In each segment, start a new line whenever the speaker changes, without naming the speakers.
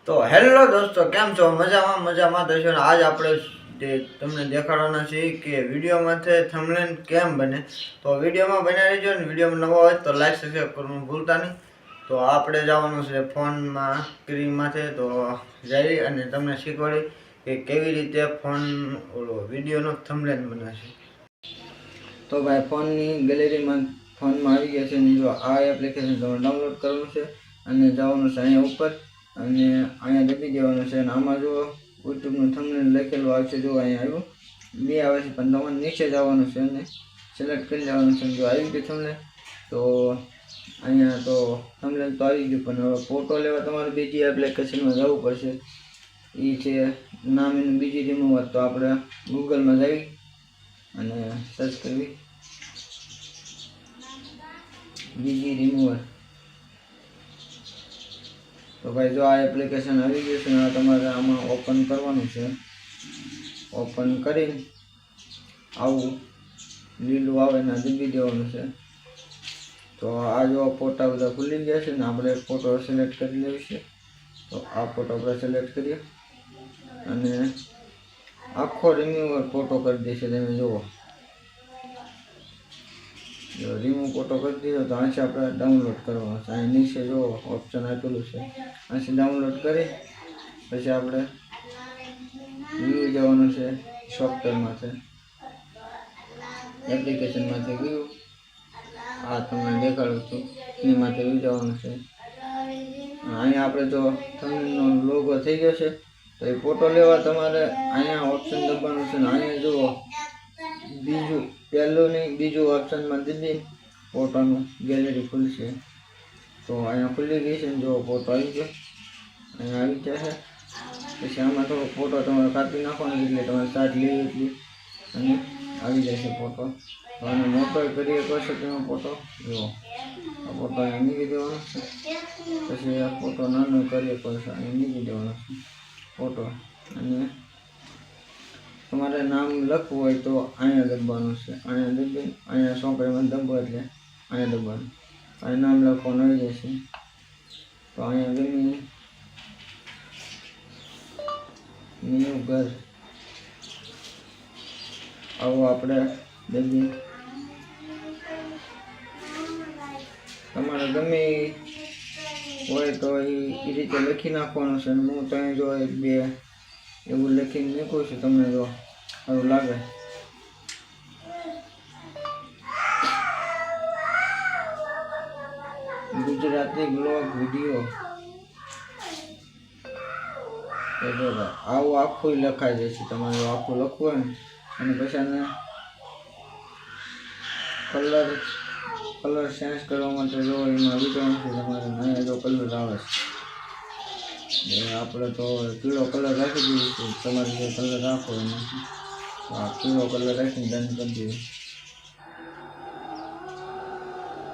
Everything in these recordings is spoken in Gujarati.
તો હેલો દોસ્તો, કેમ છો? મજામાં થશો ને? આજ આપણે તમને દેખાડવાના છીએ કે વિડીયોમાંથી થંબનેલ કેમ બને. તો વિડીયોમાં બન્યા રહેજો ને. વિડીયોમાં નવો હોય તો લાઈક સબસ્ક્રાઈબ કરવાનું ભૂલતા નહીં. તો આપણે જવાનું છે ફોનમાં સ્ક્રીનમાંથી, તો જઈ અને તમને શીખવાડી કે કેવી રીતે વિડીયોનો થંબનેલ બનાવશે. તો ભાઈ, ફોનની ગેલેરીમાં ફોનમાં આવી ગયા છે ને, જો આ એપ્લિકેશન તમારે ડાઉનલોડ કરવાનું છે અને જવાનું છે અહીંયા ઉપર અને અહીંયા દબી દેવાનું છે. અને આમાં જો યુટ્યુબનું થંબનેલ લખેલું આવશે, જો અહીંયા આવ્યું 2 આવે છે, પણ તમારે નીચે જવાનું છે અને સિલેક્ટ કરી લેવાનું છે. જો આવી ગયું થંબનેલ, તો અહીંયા તો થંબનેલ તો આવી ગયું, પણ હવે ફોટો લેવા તમારે બીજી એપ્લિકેશનમાં જવું પડશે. એ છે નામ એનું બીજી રિમૂવર. તો આપણે ગૂગલમાં જઈ અને સર્ચ કરવી બીજી રિમૂવર. તો ભાઈ, જો આ એપ્લિકેશન આવી ગયું છે ને, તમારે આમાં ઓપન કરવાનું છે. ઓપન કરીને આવું લીલું આવે ને દબી દેવાનું છે. તો આ જો ફોટા બધા ખુલી ગયા છે ને, આપણે ફોટો સિલેક્ટ કરી લેવી છે. તો આ ફોટો આપણે સિલેક્ટ કરીએ અને આખો રિમૂવર ફોટો કરી દેશે. તમે જુઓ, જો રિમૂવ ફોટો કરી દીધો. તો અહીંથી આપણે ડાઉનલોડ કરવાનો છે. અહીં નીચે જો ઓપ્શન આપેલું છે, અહીંથી ડાઉનલોડ કરી પછી આપણે વ્યૂ જવાનું છે. સોફ્ટવેરમાંથી એપ્લિકેશનમાંથી વ્યૂ, આ તમને દેખાડું છું, એમાંથી વ્યૂ જવાનું છે. અહીંયા આપણે જો થંબનેલનો લોગો થઈ ગયો છે, તો એ ફોટો લેવા તમારે અહીંયા ઓપ્શન દબાવવાનું છે. ને અહીંયા જુઓ, પહેલું નહીં બીજું ઓપ્શનમાં દબી ફોટોનું ગેલેરી ખુલશે. તો અહીંયા ખુલી ગઈ છે ને, જો ફોટો આવી ગયો, અહીંયા આવી જશે. પછી આમાં થોડો ફોટો તમારે કાપી નાખવાનો, એટલે તમારે સાઈડ લેવી એટલી અને આવી જશે ફોટો. તો આને મોટો કરીએ કરશે તેનો ફોટો. જુઓ, આ ફોટો અહીંયા મૂકી દેવાનો છે. પછી આ ફોટો નાનો કરીએ કરશે, અહીંયા મૂકી દેવાનો છે ફોટો. અને તમારે નામ લખવું હોય તો અહીંયા દબાવવાનું છે. અહીંયા દબી અહીંયા સોંપડીમાં દબો એટલે અહીંયા દબાવવાનું. અહીંયા નામ લખવાનું આવી જશે. તો અહીંયા ગમી ન્યૂ ઘર આવું આપણે દબી. તમારે ગમે હોય તો એ રીતે લખી નાખવાનું છે. હું ત્યાં જો 1-2 એવું લખીને મૂકું છું, તમને જો સારું લાગે. ગુજરાતી બ્લોગ વિડીયો, આવું આખું લખાઈ જશે. તમારે આખું લખવું હોય ને, અને પછી આને કલર ચેન્જ કરવા માટે જો એમાં વિચારવાનું છે તમારે. અહીંયા જો કલર આવે છે, આપણે તો પીળો કલર રાખી દઈએ છીએ. તમારે જે કલર રાખો એમાં આ પીળો કલર રાખીને ડન કરી દઈએ.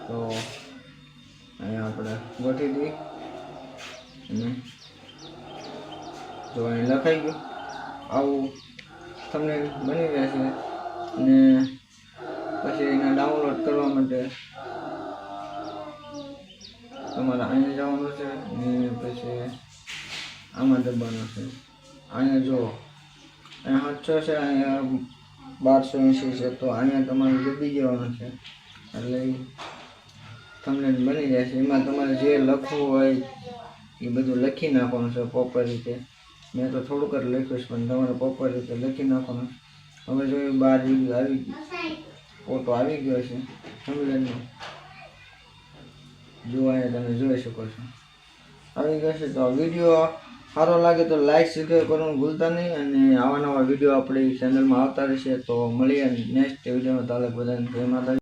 તો અહીંયા આપણે ગોઠવી દઈએ અને જો અહીં લખાઈ ગયું. આવું તમને બની જશે. અને પછી એને ડાઉનલોડ કરવા માટે તમારે અહીંયા જવાનું છે અને પછી આમાં દબાવવાનું છે. અહીંયા જો અહીંયા 700 છે, અહીંયા 1280 છે. તો અહીંયા તમારે દબી જવાનું છે એટલે થંબનેલ બની જાય છે. એમાં તમારે જે લખવું હોય એ બધું લખી નાખવાનું છે પ્રોપર રીતે. મેં તો થોડુંક જ લખ્યું છે, પણ તમારે પ્રોપર રીતે લખી નાખવાનું. હવે જો એ 12 આવી ફોટો આવી ગયો છે થંબનેલનો, જો અહીંયા તમે જોઈ શકો છો આવી ગયો છે. તો વિડીયો સારો લાગે તો લાઈક સબસ્ક્રાઈબ કરવાનું ભૂલતા નહીં. અને આવા નવા વિડીયો આપણી ચેનલમાં આવતા રહેશે. તો મળીએ નેક્સ્ટ વિડીયોમાં. તાલક બધાને જય માતા.